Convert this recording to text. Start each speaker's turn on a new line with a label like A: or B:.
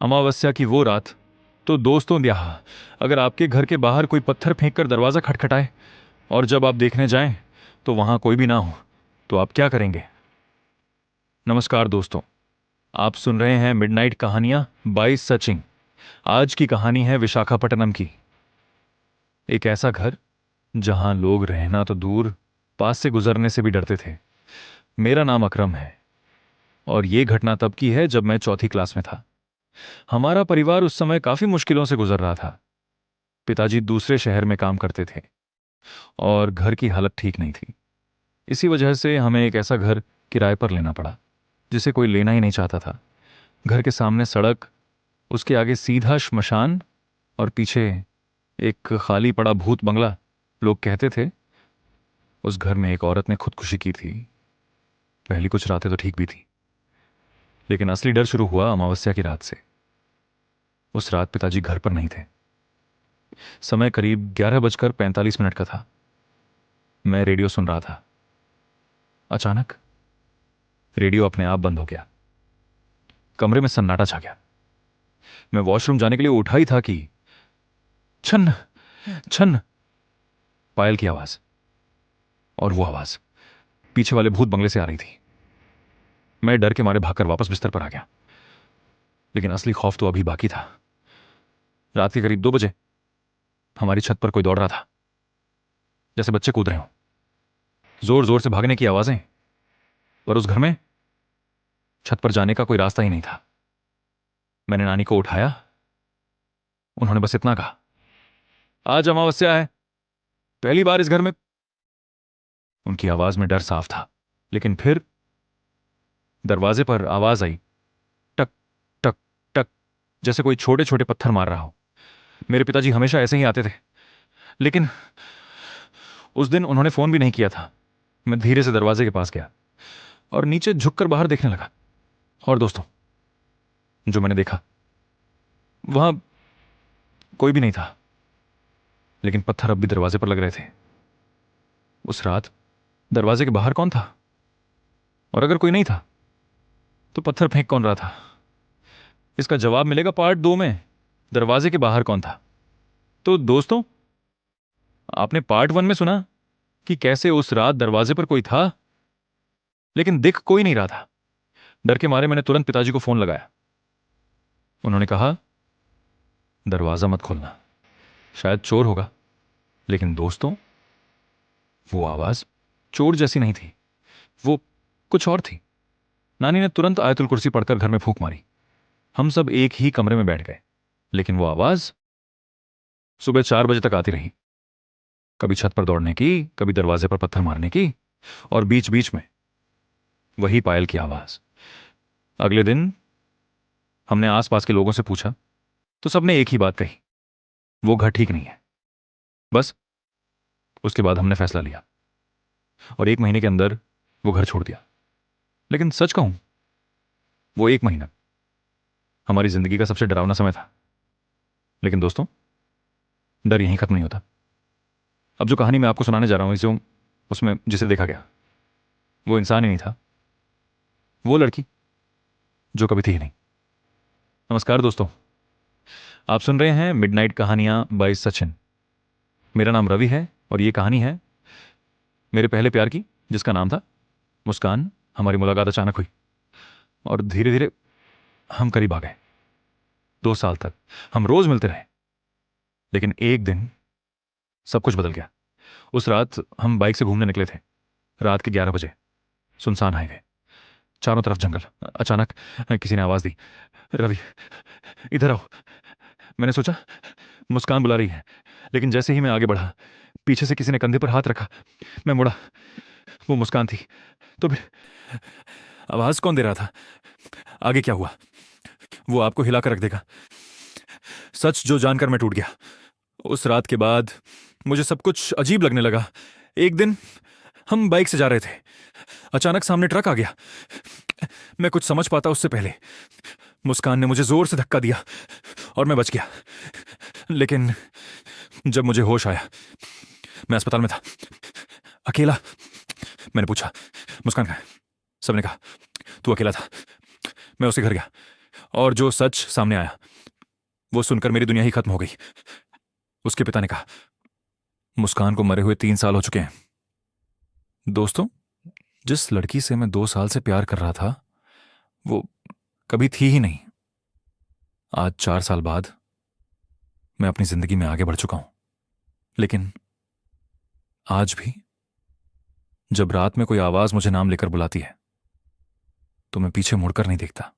A: अमावस्या की वो रात। तो दोस्तों यहाँ, अगर आपके घर के बाहर कोई पत्थर फेंककर दरवाज़ा खटखटाए और जब आप देखने जाएं तो वहां कोई भी ना हो, तो आप क्या करेंगे? नमस्कार दोस्तों, आप सुन रहे हैं मिडनाइट कहानियां बाय सचिन। आज की कहानी है विशाखापट्टनम की। एक ऐसा घर जहां लोग रहना तो दूर, पास से गुजरने से भी डरते थे। मेरा नाम अकरम है और ये घटना तब की है जब मैं चौथी क्लास में था। हमारा परिवार उस समय काफी मुश्किलों से गुजर रहा था। पिताजी दूसरे शहर में काम करते थे और घर की हालत ठीक नहीं थी। इसी वजह से हमें एक ऐसा घर किराए पर लेना पड़ा जिसे कोई लेना ही नहीं चाहता था। घर के सामने सड़क, उसके आगे सीधा श्मशान और पीछे एक खाली पड़ा भूत बंगला। लोग कहते थे उस घर में एक औरत ने खुदकुशी की थी। पहली कुछ रातें तो ठीक भी थी, लेकिन असली डर शुरू हुआ अमावस्या की रात से। उस रात पिताजी घर पर नहीं थे। समय करीब 11:45 का था। मैं रेडियो सुन रहा था। अचानक रेडियो अपने आप बंद हो गया। कमरे में सन्नाटा छा गया। मैं वॉशरूम जाने के लिए उठा ही था कि छन छन, पायल की आवाज। और वो आवाज पीछे वाले भूत बंगले से आ रही थी। मैं डर के मारे भागकर वापस बिस्तर पर आ गया, लेकिन असली खौफ तो अभी बाकी था। रात के करीब 2 बजे हमारी छत पर कोई दौड़ रहा था, जैसे बच्चे कूद रहे हों। जोर जोर से भागने की आवाजें, पर उस घर में छत पर जाने का कोई रास्ता ही नहीं था। मैंने नानी को उठाया। उन्होंने बस इतना कहा, आज अमावस्या है, पहली बार इस घर में। उनकी आवाज में डर साफ था। लेकिन फिर दरवाजे पर आवाज आई, टक टक टक, जैसे कोई छोटे छोटे पत्थर मार रहा हो। मेरे पिताजी हमेशा ऐसे ही आते थे, लेकिन उस दिन उन्होंने फोन भी नहीं किया था। मैं धीरे से दरवाजे के पास गया और नीचे झुककर बाहर देखने लगा। और दोस्तों, जो मैंने देखा, वहां कोई भी नहीं था, लेकिन पत्थर अब भी दरवाजे पर लग रहे थे। उस रात दरवाजे के बाहर कौन था? और अगर कोई नहीं था तो पत्थर फेंक कौन रहा था? इसका जवाब मिलेगा पार्ट 2 में, दरवाजे के बाहर कौन था। तो दोस्तों, आपने पार्ट 1 में सुना कि कैसे उस रात दरवाजे पर कोई था, लेकिन दिख कोई नहीं रहा था। डर के मारे मैंने तुरंत पिताजी को फोन लगाया। उन्होंने कहा, दरवाजा मत खोलना, शायद चोर होगा। लेकिन दोस्तों, वो आवाज चोर जैसी नहीं थी, वो कुछ और थी। नानी ने तुरंत आयतुल कुर्सी पढ़कर घर में फूंक मारी। हम सब एक ही कमरे में बैठ गए, लेकिन वो आवाज सुबह 4 बजे तक आती रही। कभी छत पर दौड़ने की, कभी दरवाजे पर पत्थर मारने की, और बीच बीच में वही पायल की आवाज। अगले दिन हमने आसपास के लोगों से पूछा तो सबने एक ही बात कही, वो घर ठीक नहीं है। बस उसके बाद हमने फैसला लिया और 1 महीने के अंदर वो घर छोड़ दिया। लेकिन सच कहूं, वो 1 महीना हमारी जिंदगी का सबसे डरावना समय था। लेकिन दोस्तों, डर यहीं खत्म नहीं होता। अब जो कहानी मैं आपको सुनाने जा रहा हूं, उसमें जिसे देखा गया, वो इंसान ही नहीं था, वो लड़की जो कभी थी ही नहीं। नमस्कार दोस्तों, आप सुन रहे हैं मिडनाइट कहानियां बाय सचिन। मेरा नाम रवि है और ये कहानी है मेरे पहले प्यार की, जिसका नाम था मुस्कान। हमारी मुलाकात अचानक हुई और धीरे धीरे हम करीब आ गए। 2 साल तक हम रोज मिलते रहे, लेकिन एक दिन सब कुछ बदल गया। उस रात हम बाइक से घूमने निकले थे। रात के 11 बजे, सुनसान हाईवे, चारों तरफ जंगल। अचानक किसी ने आवाज दी, रवि इधर आओ। मैंने सोचा मुस्कान बुला रही है, लेकिन जैसे ही मैं आगे बढ़ा, पीछे से किसी ने कंधे पर हाथ रखा। मैं मुड़ा, वो मुस्कान थी। तो फिर आवाज कौन दे रहा था? आगे क्या हुआ वो आपको हिला कर रख देगा। सच जो जानकर मैं टूट गया। उस रात के बाद मुझे सब कुछ अजीब लगने लगा। एक दिन हम बाइक से जा रहे थे, अचानक सामने ट्रक आ गया। मैं कुछ समझ पाता उससे पहले मुस्कान ने मुझे जोर से धक्का दिया और मैं बच गया। लेकिन जब मुझे होश आया, मैं अस्पताल में था, अकेला। मैंने पूछा, मुस्कान कहाँ है? सबने कहा तू अकेला था। मैं उसके घर गया, और जो सच सामने आया वो सुनकर मेरी दुनिया ही खत्म हो गई। उसके पिता ने कहा, मुस्कान को मरे हुए 3 साल हो चुके हैं। दोस्तों, जिस लड़की से मैं 2 साल से प्यार कर रहा था वो कभी थी ही नहीं। आज 4 साल बाद मैं अपनी जिंदगी में आगे बढ़ चुका हूं, लेकिन आज भी जब रात में कोई आवाज मुझे नाम लेकर बुलाती है तो मैं पीछे मुड़कर नहीं देखता।